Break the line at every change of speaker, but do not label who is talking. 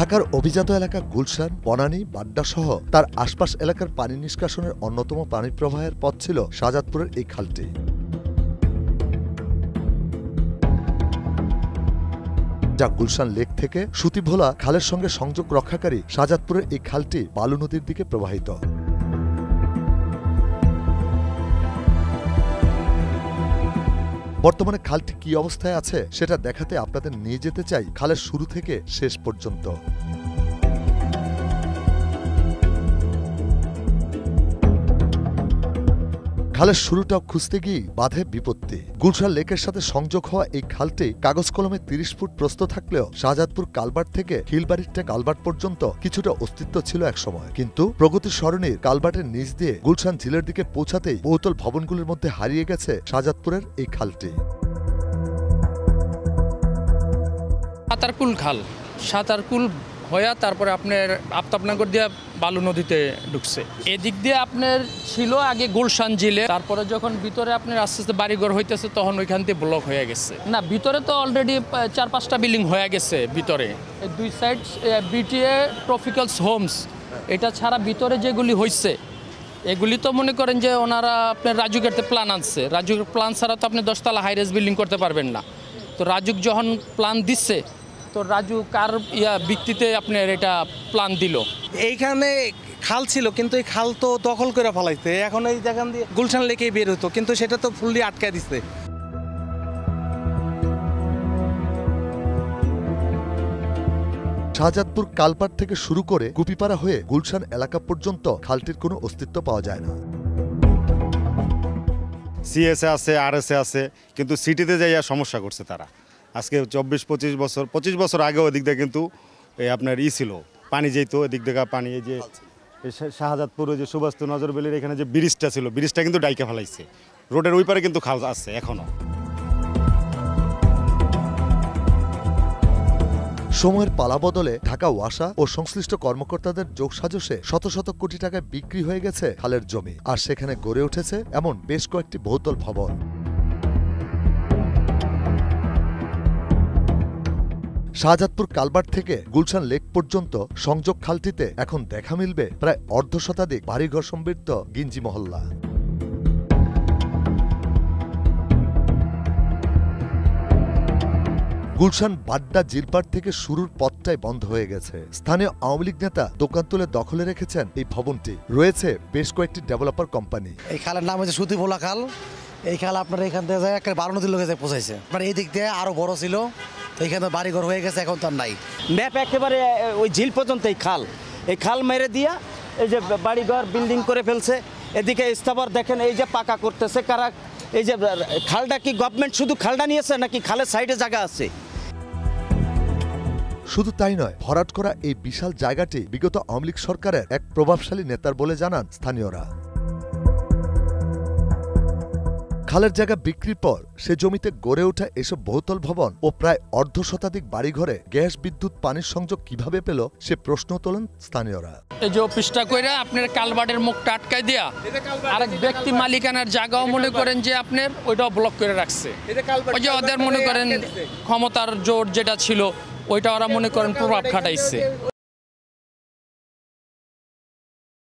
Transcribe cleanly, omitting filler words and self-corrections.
ঢাকার অভিজাত এলাকা গুলশান, বনানী, বাড্ডা সহ তার আশপাশ এলাকার পানি নিষ্কাশনের অন্যতম পানি প্রবাহের পথ ছিল শাহজাদপুরের এই খালটি। যা গুলশান লেক থেকে সুতিভোলা খালের সঙ্গে সংযোগ রক্ষাকারী শাহজাদপুরের এই খালটি বালু নদীর দিকে প্রবাহিত। বর্তমানে খালটি কি অবস্থায় আছে সেটা দেখাতে আপনাদের নিয়ে যেতে চাই খালের শুরু থেকে শেষ পর্যন্ত। খালের শুরুটাও খুঁজতে গিয়ে বাধে বিপত্তি। গুলশান লেকের সাথে সংযোগ হওয়া এই খালটি কাগজ কলমে ৩০ ফুট প্রস্থ থাকলেও শাহজাদপুর কালভার্ট থেকে খিলবাড়িরটা কালভার্ট পর্যন্ত কিছুটা অস্তিত্ব ছিল একসময়, কিন্তু প্রগতি সরণির কালভার্টের নিচ দিয়ে গুলশান ঝিলের দিকে পৌঁছাতেই বহুতল ভবনগুলির মধ্যে হারিয়ে গেছে শাহজাদপুরের এই খালটি।
সাতারকুল খাল, সাতারকুল হয়ে তারপরে আপনার আফতাবনগর দিয়ে বালু নদীতে ঢুকছে। এদিক দিয়ে আপনার ছিল আগে গুলশান ঝিলে, তারপরে যখন ভিতরে আপনার আস্তে আস্তে বাড়িঘর হইতেছে তখন ওইখান থেকে ব্লক হয়ে গেছে। না, ভিতরে তো অলরেডি ৪-৫টা বিল্ডিং হয়ে গেছে ভিতরে, দুই সাইড বিটিএ ট্রপিক্যালস হোমস। এটা ছাড়া ভিতরে যেগুলি হয়েছে এগুলি তো মনে করেন যে ওনারা আপনার রাজুকের প্ল্যান আনছে। রাজুকের প্ল্যান ছাড়া তো আপনি 10তলা হাইরেজ বিল্ডিং করতে পারবেন না। তো রাজুক যখন প্ল্যান দিচ্ছে তো রাজু কার ভিত্তিতে আপনার এটা প্ল্যান দিল।
এইখানে খাল ছিল কিন্তু এই খাল তো দখল করে ফেলাইছে। এখন এই যেখান দিয়ে গুলশান লেকেই বের হতো, কিন্তু সেটা তো ফুললি আটকে দিচ্ছে।
শাহজাদপুর কালভার্ট থেকে শুরু করে গুপিপাড়া হয়ে গুলশান এলাকা পর্যন্ত খালটির কোনো অস্তিত্ব পাওয়া যায় না।
সিএসএ আছে, আরএসএ আছে, কিন্তু সিটিতে যাইয়া সমস্যা করছে তারা। আজকে ২৪-২৫ বছর আগেও এদিক দিয়ে কিন্তু আপনার ছিল পানি যেত এদিক থেকে পানি। এই যে শাহজাদপুর যে সুভাষ নজরবেলির এখানে যে ব্রিজটা ছিল, ব্রিজটা কিন্তু ডাইকা ফেলাইছে। রোডের ওই পারে কিন্তু খাল আছে এখনো।
সময়ের পালাবদলে ঢাকা ওয়াসা ও সংশ্লিষ্ট কর্মকর্তাদের যোগসাজশে শত শত কোটি টাকায় বিক্রি হয়ে গেছে খালের জমি, আর সেখানে গড়ে উঠেছে এমন বেশ কয়েকটি বহুতল ভবন। শাহজাদপুর কালভার্ট থেকে গুলশান লেক পর্যন্ত সংযোগ খালটিতে এখন দেখা মিলবে প্রায় অর্ধশতাধিক বাড়িঘর সমৃদ্ধ গিঞ্জি মহল্লা। গুলশান বাড্ডা জিলপাড় থেকে শুরুর পথটাই বন্ধ হয়ে গেছে। স্থানীয় আওয়ামী লীগ নেতা দোকান তুলে দখলে রেখেছেন এই ভবনটি। রয়েছে বেশ কয়েকটি ডেভেলপার কোম্পানি।
এই খালের নাম হচ্ছে সুতিভোলা খাল। এই খাল আপনার এখান থেকে যায় একটা বারো নদীর লোকে যায় পৌঁছাইছে। আপনার এই দিক দিয়ে আরো বড় ছিল, এইখানে বাড়িঘর হয়ে গেছে, এখন তার নাই।
ম্যাপ একেবারে ওই ঝিল পর্যন্ত এই খাল মেরে দিয়া এই যে বাড়িঘর বিল্ডিং করে ফেলছে। এদিকে স্থাবর দেখেন এই যে পাকা করতেছে কারা। এই যে খালটা কি গভর্নমেন্ট শুধু খালটা নিয়েছে নাকি খালের সাইডে জায়গা আছে?
শুধু তাই নয়, ভরাট করা এই বিশাল জায়গাটি বিগত আওয়ামী লীগ সরকারের এক প্রভাবশালী নেতার বলে জানান স্থানীয়রা। খালের জায়গা বিক্রির পর সে জমিতে গড়ে ওঠা এসব বহুতল ভবন ও প্রায় অর্ধশতাধিক বাড়িঘরে গ্যাস, বিদ্যুৎ, পানির সংযোগ কিভাবে পেল সে প্রশ্ন তোলেন স্থানীয়রা।
এই যে অফিসটা কইরা আপনার কালভার্টের মুখটা আটকায় দিয়া আরেক ব্যক্তি মালিকানার জায়গাও মনে করেন যে আপনার ওইটাও ব্লক করে রাখছে। ওই যে ওদের মনে করেন ক্ষমতার জোর যেটা ছিল ওইটা ওরা মনে করেন প্রভাব খাটাইছে।